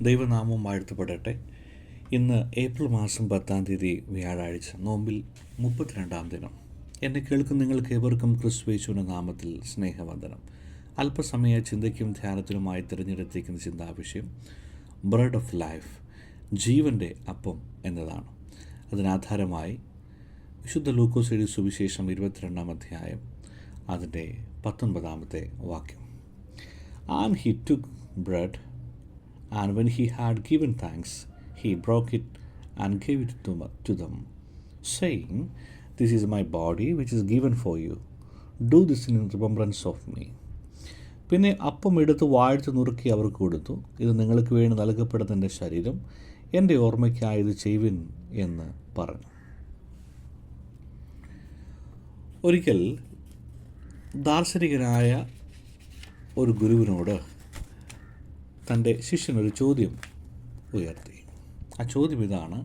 ദൈവനാമം വാഴ്ത്തപ്പെടട്ടെ. ഇന്ന് ഏപ്രിൽ മാസം 10 വ്യാഴാഴ്ച, നോമ്പിൽ 32 ദിനം. എന്നെ കേൾക്കുന്ന നിങ്ങൾക്ക് ഏവർക്കും ക്രിസ്തുയേശുവിന്റെ നാമത്തിൽ സ്നേഹവന്ദനം. അല്പസമയ ചിന്തയ്ക്കും ധ്യാനത്തിനുമായി തിരഞ്ഞെടുത്തിരിക്കുന്ന ചിന്താവിഷയം ബ്രെഡ് ഓഫ് ലൈഫ്, ജീവൻ്റെ അപ്പം എന്നതാണ്. അതിനാധാരമായി വിശുദ്ധ ലൂക്കോസ് എഴുതിയ സുവിശേഷം 22 അധ്യായം അതിൻ്റെ 19 വാക്യം. And he took bread, and when he had given thanks, he broke it and gave it to them, saying, "This is my body, which is given for you. Do this in remembrance of me." പിന്നെ അപ്പം എടുത്ത് വാഴ്ത്തി നുറുക്കി അവർക്ക് കൊടുത്തു. ഇത് നിങ്ങൾക്ക് വേണ്ടി നൽകപ്പെടുന്ന എൻ്റെ ശരീരം, എൻ്റെ ഓർമ്മയ്ക്കായി ഇത് ചെയ്യുവിൻ എന്ന് പറഞ്ഞു. ഒരിക്കൽ ദാർശനികനായ ഒരു ഗുരുവിനോട് തൻ്റെ ശിഷ്യനൊരു ചോദ്യം ഉയർത്തി. ആ ചോദ്യം ഇതാണ്: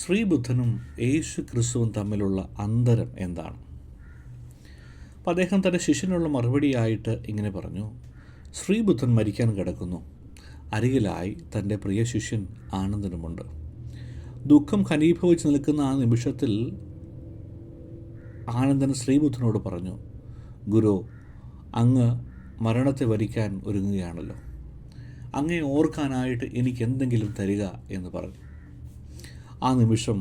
ശ്രീബുദ്ധനും യേശു ക്രിസ്തുവും തമ്മിലുള്ള അന്തരം എന്താണ്? അപ്പോൾ അദ്ദേഹം തൻ്റെ ശിഷ്യനുള്ള മറുപടിയായിട്ട് ഇങ്ങനെ പറഞ്ഞു: ശ്രീബുദ്ധൻ മരിക്കാൻ കിടക്കുന്നു. അരികിലായി തൻ്റെ പ്രിയ ശിഷ്യൻ ആനന്ദനുമുണ്ട്. ദുഃഖം ഘനീഭവിച്ച് നിൽക്കുന്ന ആ നിമിഷത്തിൽ ആനന്ദൻ ശ്രീബുദ്ധനോട് പറഞ്ഞു: ഗുരു, അങ്ങ് മരണത്തെ വരിക്കാൻ ഒരുങ്ങുകയാണല്ലോ. അങ്ങേ ഓർക്കാനായിട്ട് എനിക്ക് എന്തെങ്കിലും തരിക എന്ന് പറഞ്ഞു. ആ നിമിഷം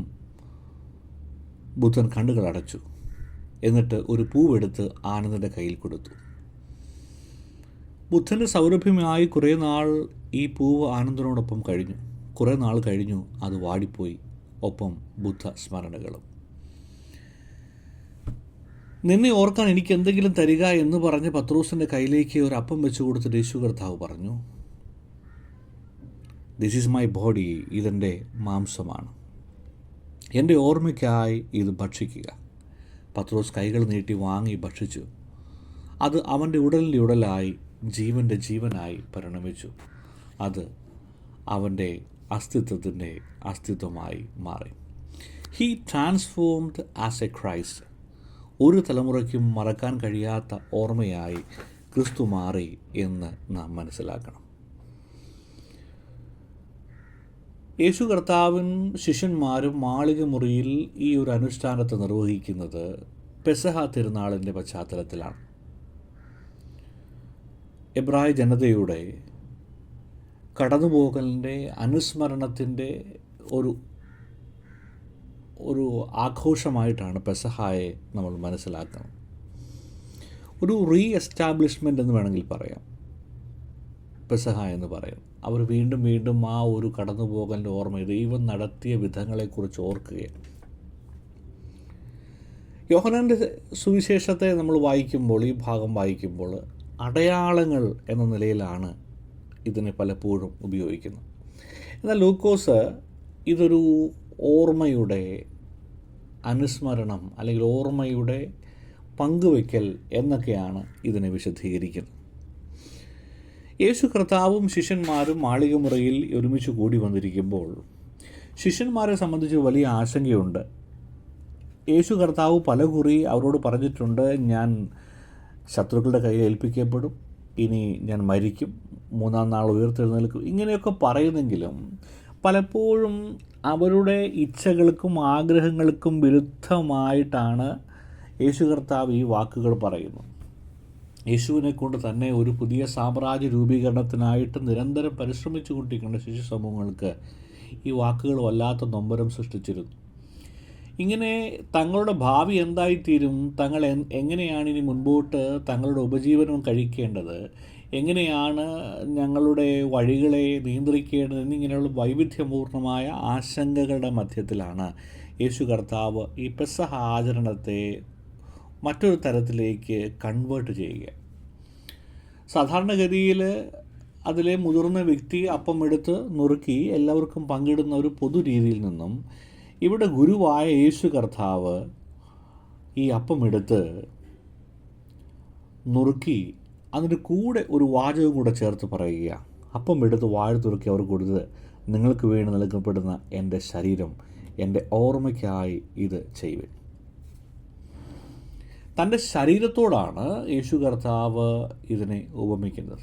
ബുദ്ധൻ കണ്ണുകൾ അടച്ചു. എന്നിട്ട് ഒരു പൂവെടുത്ത് ആനന്ദൻ്റെ കയ്യിൽ കൊടുത്തു. ബുദ്ധൻ്റെ സൗരഭ്യമായി കുറേ നാൾ ഈ പൂവ് ആനന്ദനോടൊപ്പം കഴിഞ്ഞു. കുറേ നാൾ കഴിഞ്ഞു അത് വാടിപ്പോയി. ഒപ്പം ബുദ്ധ സ്മരണകളും. നിന്നെ ഓർക്കാൻ എനിക്ക് എന്തെങ്കിലും തരിക എന്ന് പറഞ്ഞ് പത്രോസിൻ്റെ കയ്യിലേക്ക് ഒരു അപ്പം വെച്ച് കൊടുത്തിട്ട് യേശു കർത്താവ് പറഞ്ഞു: ദിസ് ഈസ് മൈ ബോഡി, ഇതെൻ്റെ മാംസമാണ്, എൻ്റെ ഓർമ്മയ്ക്കായി ഇത് ഭക്ഷിക്കുക. പത്രോസ് കൈകൾ നീട്ടി വാങ്ങി ഭക്ഷിച്ചു. അത് അവൻ്റെ ഉടലിൻ്റെ ഉടലായി, ജീവൻ്റെ ജീവനായി പരിണമിച്ചു. അത് അവൻ്റെ അസ്തിത്വത്തിൻ്റെ അസ്തിത്വമായി മാറി. He transformed as A Christ. ഒരു തലമുറയ്ക്കും മറക്കാൻ കഴിയാത്ത ഓർമ്മയായി ക്രിസ്തു മാറി എന്ന് നാം മനസ്സിലാക്കണം. യേശു കർത്താവും ശിഷ്യന്മാരും മാളിക മുറിയിൽ ഈ ഒരു അനുഷ്ഠാനത്തെ നിർവഹിക്കുന്നത് പെസഹ തിരുനാളിൻ്റെ പശ്ചാത്തലത്തിലാണ്. എബ്രായ ജനതയുടെ കടന്നുപോകലിൻ്റെ അനുസ്മരണത്തിൻ്റെ ഒരു ആഘോഷമായിട്ടാണ് പെസഹായെ നമ്മൾ മനസ്സിലാക്കുന്നത്. ഒരു റീ എസ്റ്റാബ്ലിഷ്മെൻ്റ് എന്ന് വേണമെങ്കിൽ പറയാം പെസഹ എന്ന് പറയും. അവർ വീണ്ടും വീണ്ടും ആ ഒരു കടന്നുപോകലിൻ്റെ ഓർമ്മ, ദൈവം നടത്തിയ വിധങ്ങളെക്കുറിച്ച് ഓർക്കുകയാണ്. യോഹന്നാൻ്റെ സുവിശേഷത്തെ നമ്മൾ വായിക്കുമ്പോൾ, ഈ ഭാഗം വായിക്കുമ്പോൾ, അടയാളങ്ങൾ എന്ന നിലയിലാണ് ഇതിനെ പലപ്പോഴും ഉപയോഗിക്കുന്നത്. എന്നാൽ ലൂക്കോസ് ഇതൊരു ഓർമ്മയുടെ അനുസ്മരണം അല്ലെങ്കിൽ ഓർമ്മയുടെ പങ്കുവയ്ക്കൽ എന്നൊക്കെയാണ് ഇതിനെ വിശദീകരിക്കുന്നത്. യേശു കർത്താവും ശിഷ്യന്മാരും മാളികമുറിയിൽ ഒരുമിച്ച് കൂടി വന്നിരിക്കുമ്പോൾ ശിഷ്യന്മാരെ സംബന്ധിച്ച് വലിയ ആശങ്കയുണ്ട്. യേശു കർത്താവ് പലകുറി അവരോട് പറഞ്ഞിട്ടുണ്ട്: ഞാൻ ശത്രുക്കളുടെ കയ്യിൽ ഏൽപ്പിക്കപ്പെടും, ഇനി ഞാൻ മരിക്കും, 3-ാം നാൾ ഉയർത്തെഴുന്നേൽക്കും, ഇങ്ങനെയൊക്കെ പറയുന്നെങ്കിലും പലപ്പോഴും അവരുടെ ഇച്ഛകൾക്കും ആഗ്രഹങ്ങൾക്കും വിരുദ്ധമായിട്ടാണ് യേശു കർത്താവ് ഈ വാക്കുകൾ പറയുന്നത്. യേശുവിനെ കൊണ്ട് തന്നെ ഒരു പുതിയ സാമ്രാജ്യ രൂപീകരണത്തിനായിട്ട് നിരന്തരം പരിശ്രമിച്ചു കൊണ്ടിരിക്കുന്ന ശിശു സമൂഹങ്ങൾക്ക് ഈ വാക്കുകൾ വല്ലാത്ത നൊമ്പരം സൃഷ്ടിച്ചിരുന്നു. ഇങ്ങനെ തങ്ങളുടെ ഭാവി എന്തായിത്തീരും, തങ്ങൾ എങ്ങനെയാണ് ഇനി മുൻപോട്ട് തങ്ങളുടെ ഉപജീവനം കഴിക്കേണ്ടത്, എങ്ങനെയാണ് ഞങ്ങളുടെ വഴികളെ നിയന്ത്രിക്കേണ്ടത് എന്നിങ്ങനെയുള്ള വൈവിധ്യപൂർണമായ ആശങ്കകളുടെ മധ്യത്തിലാണ് യേശു കർത്താവ് ഈ പെസഹ ആചരണത്തെ മറ്റൊരു തരത്തിലേക്ക് കൺവേർട്ട് ചെയ്യുക. സാധാരണഗതിയിൽ അതിലെ മുതിർന്ന വ്യക്തി അപ്പം എടുത്ത് നുറുക്കി എല്ലാവർക്കും പങ്കിടുന്ന ഒരു പൊതു രീതിയിൽ നിന്നും ഇവിടെ ഗുരുവായ യേശു കർത്താവ് ഈ അപ്പം എടുത്ത് നുറുക്കി അതിൻ്റെ കൂടെ ഒരു വാചകം കൂടെ ചേർത്ത് പറയുക: അപ്പം എടുത്ത് വാഴ്ത്തുറുക്കി അവർക്ക് കൊടുത്ത്, നിങ്ങൾക്ക് വേണ്ടി നൽകപ്പെടുന്ന എൻ്റെ ശരീരം, എൻ്റെ ഓർമ്മയ്ക്കായി ഇത് ചെയ്യുവിൻ. തൻ്റെ ശരീരത്തോടാണ് യേശു കർത്താവ് ഇതിനെ ഉപമിക്കുന്നത്.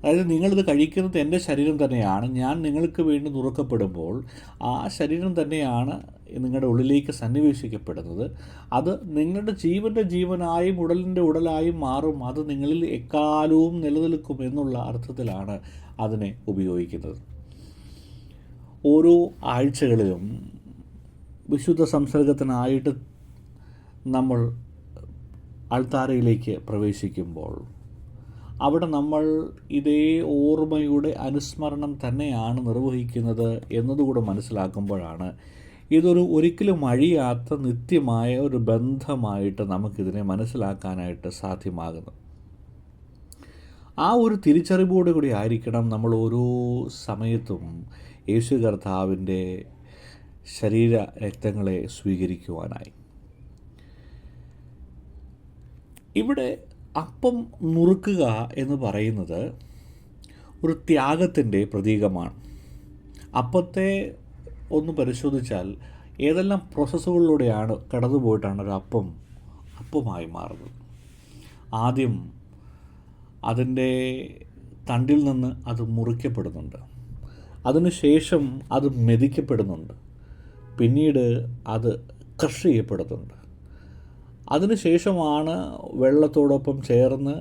അതായത് നിങ്ങളിത് കഴിക്കുന്നത് എൻ്റെ ശരീരം തന്നെയാണ്, ഞാൻ നിങ്ങൾക്ക് വേണ്ടി നുറുക്കപ്പെടുമ്പോൾ ആ ശരീരം തന്നെയാണ് നിങ്ങളുടെ ഉള്ളിലേക്ക് സന്നിവേശിക്കപ്പെടുന്നത്. അത് നിങ്ങളുടെ ജീവൻ്റെ ജീവനായും ഉടലിൻ്റെ ഉടലായും മാറും. അത് നിങ്ങളിൽ എക്കാലവും നിലനിൽക്കും എന്നുള്ള അർത്ഥത്തിലാണ് അതിനെ ഉപയോഗിക്കുന്നത്. ഓരോ ആഴ്ചകളിലും വിശുദ്ധ സംസർഗത്തിനായിട്ട് നമ്മൾ അൾത്താരയിലേക്ക് പ്രവേശിക്കുമ്പോൾ അവിടെ നമ്മൾ ഇതേ ഓർമ്മയുടെ അനുസ്മരണം തന്നെയാണ് നിർവഹിക്കുന്നത് എന്നതുകൂടെ മനസ്സിലാക്കുമ്പോഴാണ് ഇതൊരു ഒരിക്കലും അഴിയാത്ത നിത്യമായ ഒരു ബന്ധമായിട്ട് നമുക്കിതിനെ മനസ്സിലാക്കാനായിട്ട് സാധ്യമാകുന്നത്. ആ ഒരു തിരിച്ചറിവോടു കൂടി ആയിരിക്കണം നമ്മൾ ഓരോ സമയത്തും യേശു കർത്താവിൻ്റെ ശരീര രക്തങ്ങളെ സ്വീകരിക്കുവാനായി. ഇവിടെ അപ്പം നുറുക്കുക എന്ന് പറയുന്നത് ഒരു ത്യാഗത്തിൻ്റെ പ്രതീകമാണ്. അപ്പത്തെ ഒന്ന് പരിശോധിച്ചാൽ ഏതെല്ലാം പ്രോസസ്സുകളിലൂടെയാണ് കടന്നു പോയിട്ടാണ് ഒരു അപ്പമായി മാറുന്നത്. ആദ്യം അതിൻ്റെ തണ്ടിൽ നിന്ന് അത് മുറിക്കപ്പെടുന്നുണ്ട്, അതിനുശേഷം അത് മെതിക്കപ്പെടുന്നുണ്ട്, പിന്നീട് അത് ക്രഷ് ചെയ്യപ്പെടുന്നുണ്ട്. അതിനുശേഷമാണ് വെള്ളത്തോടൊപ്പം ചേർന്ന്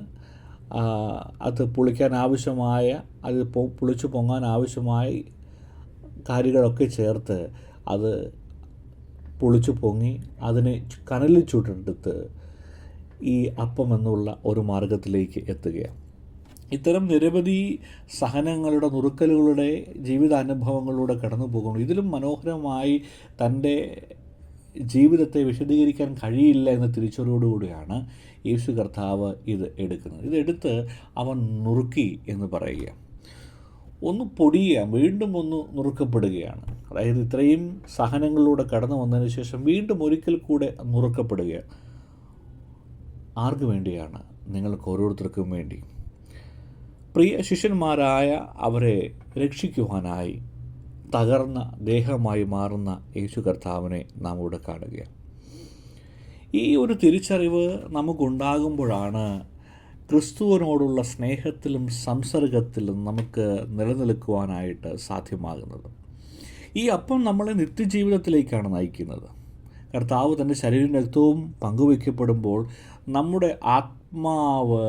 അത് പുളിക്കാൻ ആവശ്യമായ, അത് പുളിച്ചു പൊങ്ങാൻ ആവശ്യമായ കാര്യങ്ങളൊക്കെ ചേർത്ത് അത് പുളിച്ചു പൊങ്ങി അതിനെ കനലിൽ ചുട്ടെടുത്ത് ഈ അപ്പം എന്നുള്ള ഒരു മാർഗത്തിലേക്ക് എത്തുകയാണ്. ഇത്തരം നിരവധി സഹനങ്ങളുടെ, നുറുക്കലുകളുടെ ജീവിതാനുഭവങ്ങളിലൂടെ കടന്നു പോകുന്നു. ഇതിലും മനോഹരമായി തൻ്റെ ജീവിതത്തെ വിശദീകരിക്കാൻ കഴിയില്ല എന്ന തിരിച്ചറിവോടുകൂടിയാണ് യേശു കർത്താവ് ഇത് എടുക്കുന്നത്. ഇതെടുത്ത് അവൻ നുറുക്കി എന്ന് പറയുക, ഒന്ന് പൊടിയുക, വീണ്ടും ഒന്ന് നുറുക്കപ്പെടുകയാണ്. അതായത് ഇത്രയും സഹനങ്ങളിലൂടെ കടന്നു വന്നതിന് ശേഷം വീണ്ടും ഒരിക്കൽ കൂടെ നുറുക്കപ്പെടുക. ആർക്ക് വേണ്ടിയാണ്? നിങ്ങൾക്ക് ഓരോരുത്തർക്കും വേണ്ടി. പ്രിയ ശിഷ്യന്മാരായ അവരെ രക്ഷിക്കുവാനായി തകർന്ന ദേഹമായി മാറുന്ന യേശു കർത്താവിനെ നാം ഇവിടെ കാണുകയാണ്. ഈ ഒരു തിരിച്ചറിവ് നമുക്കുണ്ടാകുമ്പോഴാണ് ക്രിസ്തുവിനോടുള്ള സ്നേഹത്തിലും സംസർഗത്തിലും നമുക്ക് നിലനിൽക്കുവാനായിട്ട് സാധ്യമാകുന്നത്. ഈ അപ്പം നമ്മളെ നിത്യജീവിതത്തിലേക്കാണ് നയിക്കുന്നത്. കർത്താവ് തൻ്റെ ശരീരം രക്തവും പങ്കുവയ്ക്കപ്പെടുമ്പോൾ നമ്മുടെ ആത്മാവ്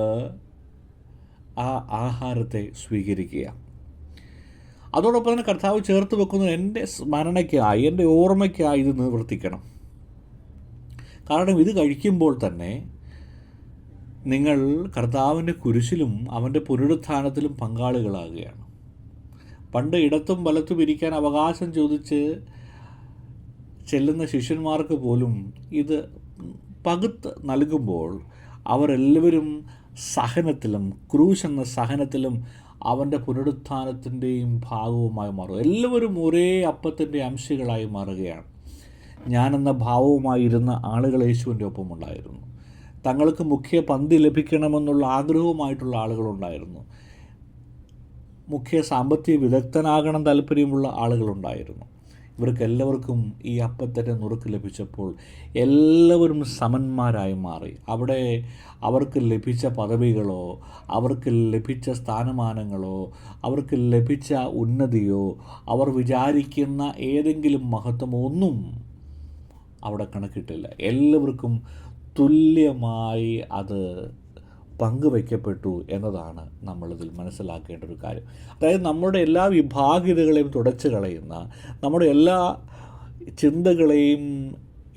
ആ ആഹാരത്തെ സ്വീകരിക്കുക. അതോടൊപ്പം തന്നെ കർത്താവ് ചേർത്ത് വെക്കുന്നത് എൻ്റെ സ്മരണയ്ക്കായി, എൻ്റെ ഓർമ്മയ്ക്കായി ഇത് നിവർത്തിക്കണം. കാരണം ഇത് കഴിക്കുമ്പോൾ തന്നെ നിങ്ങൾ കർത്താവിൻ്റെ കുരിശിലും അവൻ്റെ പുനരുത്ഥാനത്തിലും പങ്കാളികളാകുകയാണ്. പണ്ട് ഇടത്തും വലത്തും ഇരിക്കാൻ അവകാശം ചോദിച്ച് ചെല്ലുന്ന ശിഷ്യന്മാർക്ക് പോലും ഇത് പകുത്ത് നൽകുമ്പോൾ അവരെല്ലാവരും സഹനത്തിലും, ക്രൂശ് എന്ന സഹനത്തിലും അവൻ്റെ പുനരുത്ഥാനത്തിൻ്റെയും ഭാഗവുമായി മാറും. എല്ലാവരും ഒരേ അപ്പത്തിൻ്റെ അംശികളായി മാറുകയാണ്. ഞാനെന്ന ഭാവവുമായിരുന്ന ആളുകൾ യേശുവിൻ്റെ ഒപ്പമുണ്ടായിരുന്നു. തങ്ങൾക്ക് മുഖ്യ പന്തി ലഭിക്കണമെന്നുള്ള ആഗ്രഹവുമായിട്ടുള്ള ആളുകളുണ്ടായിരുന്നു. മുഖ്യ സാമ്പത്തിക വിദഗ്ധനാകണം താല്പര്യമുള്ള ആളുകളുണ്ടായിരുന്നു. ഇവർക്കെല്ലാവർക്കും ഈ അപ്പത്തിൻ്റെ നുറുക്ക് ലഭിച്ചപ്പോൾ എല്ലാവരും സമന്മാരായി മാറി. അവിടെ അവർക്ക് ലഭിച്ച പദവികളോ, അവർക്ക് ലഭിച്ച സ്ഥാനമാനങ്ങളോ, അവർക്ക് ലഭിച്ച ഉന്നതിയോ, അവർ വിചാരിക്കുന്ന ഏതെങ്കിലും മഹത്വമോ ഒന്നും അവിടെ കണക്കിട്ടില്ല. എല്ലാവർക്കും തുല്യമായി അത് പങ്കുവയ്ക്കപ്പെട്ടു എന്നതാണ് നമ്മളിതിൽ മനസ്സിലാക്കേണ്ട ഒരു കാര്യം. അതായത് നമ്മുടെ എല്ലാ വിഭാഗീയതകളെയും തുടച്ചു കളയുന്ന, നമ്മുടെ എല്ലാ ചിന്തകളെയും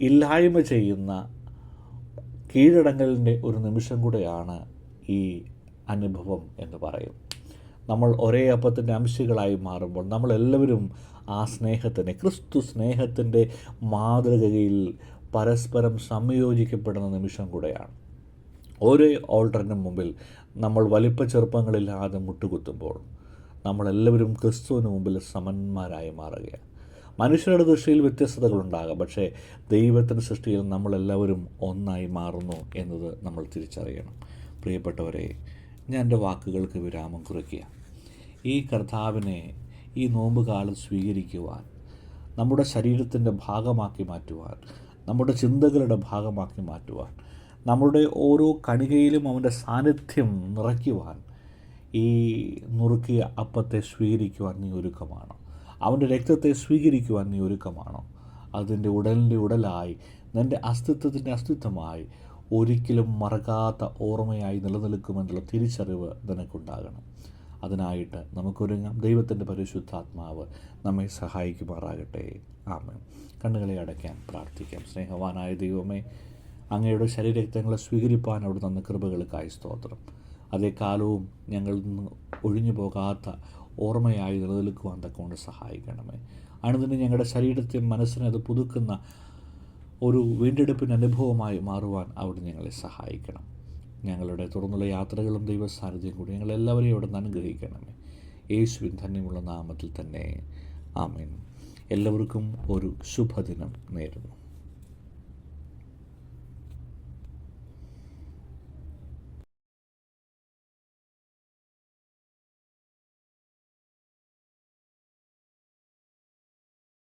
ഇല്ലായ്മ ചെയ്യുന്ന കീഴടങ്ങലിൻ്റെ ഒരു നിമിഷം കൂടെയാണ് ഈ അനുഭവം എന്ന് പറയും. നമ്മൾ ഒരേ അപ്പത്തിൻ്റെ അംശികളായി മാറുമ്പോൾ നമ്മളെല്ലാവരും ആ സ്നേഹത്തിൻ്റെ, ക്രിസ്തു സ്നേഹത്തിൻ്റെ മാതൃകയിൽ പരസ്പരം സംയോജിക്കപ്പെടുന്ന നിമിഷം കൂടെയാണ്. ഓരോ ഓൾട്ടറിനും മുമ്പിൽ നമ്മൾ വലിപ്പ ചെറുപ്പങ്ങളില്ലാതെ മുട്ടുകുത്തുമ്പോൾ നമ്മളെല്ലാവരും ക്രിസ്തുവിന് മുമ്പിൽ സമന്മാരായി മാറുകയാണ്. മനുഷ്യരുടെ ദൃഷ്ടിയിൽ വ്യത്യസ്തതകളുണ്ടാകാം, പക്ഷേ ദൈവത്തിൻ്റെ സൃഷ്ടിയിൽ നമ്മളെല്ലാവരും ഒന്നായി മാറുന്നു എന്നത് നമ്മൾ തിരിച്ചറിയണം. പ്രിയപ്പെട്ടവരെ, ഞാൻ എൻ്റെ വാക്കുകൾക്ക് വിരാമം കുറിക്കുക. ഈ കർത്താവിനെ ഈ നോമ്പ് കാലം സ്വീകരിക്കുവാൻ, നമ്മുടെ ശരീരത്തിൻ്റെ ഭാഗമാക്കി മാറ്റുവാൻ, നമ്മുടെ ചിന്തകളുടെ ഭാഗമാക്കി മാറ്റുവാൻ, നമ്മുടെ ഓരോ കണികയിലും അവൻ്റെ സാന്നിധ്യം നിറയ്ക്കുവാൻ ഈ നുറുക്കിയ അപ്പത്തെ സ്വീകരിക്കുവാൻ നീ ഒരുക്കമാണോ? അവൻ്റെ രക്തത്തെ സ്വീകരിക്കുവാൻ നീ ഒരുക്കമാണോ? അതിൻ്റെ ഉടലിൻ്റെ ഉടലായി, നിൻ്റെ അസ്തിത്വത്തിൻ്റെ അസ്തിത്വമായി, ഒരിക്കലും മറക്കാത്ത ഓർമ്മയായി നിലനിൽക്കുമെന്നുള്ള തിരിച്ചറിവ് നിനക്കുണ്ടാകണം. അതിനായിട്ട് നമുക്കൊരുങ്ങാം. ദൈവത്തിൻ്റെ പരിശുദ്ധാത്മാവ് നമ്മെ സഹായിക്കുമാറാകട്ടെ. ആമേൻ. കണ്ണുകളെ അടയ്ക്കാൻ പ്രാർത്ഥിക്കാം. സ്നേഹവാനായ ദൈവമേ, അങ്ങയുടെ ശരീരരക്തങ്ങളെ സ്വീകരിപ്പാൻ അവിടെ തന്ന കൃപകൾക്കായി സ്തോത്രം. അതേ കാലവും ഞങ്ങളിൽ നിന്ന് ഒഴിഞ്ഞു പോകാത്ത ഓർമ്മയായി നിലനിൽക്കുവാൻ തക്കൊണ്ട് സഹായിക്കണമേ. അണുതിന് ഞങ്ങളുടെ ശരീരത്തെ മനസ്സിനെ അത് പുതുക്കുന്ന ഒരു വീണ്ടെടുപ്പിൻ്റെ അനുഭവമായി മാറുവാൻ അവിടെ ഞങ്ങളെ സഹായിക്കണം. ഞങ്ങളുടെ തുടർന്നുള്ള യാത്രകളും ദൈവസാന്നിധ്യം കൂടി ഞങ്ങളെല്ലാവരെയും അവിടെ നിന്ന് അനുഗ്രഹിക്കണമേ. യേശുവിൻ ധന്യമുള്ള നാമത്തിൽ തന്നെ ആമേൻ. എല്ലാവർക്കും ഒരു ശുഭദിനം നേരുന്നു.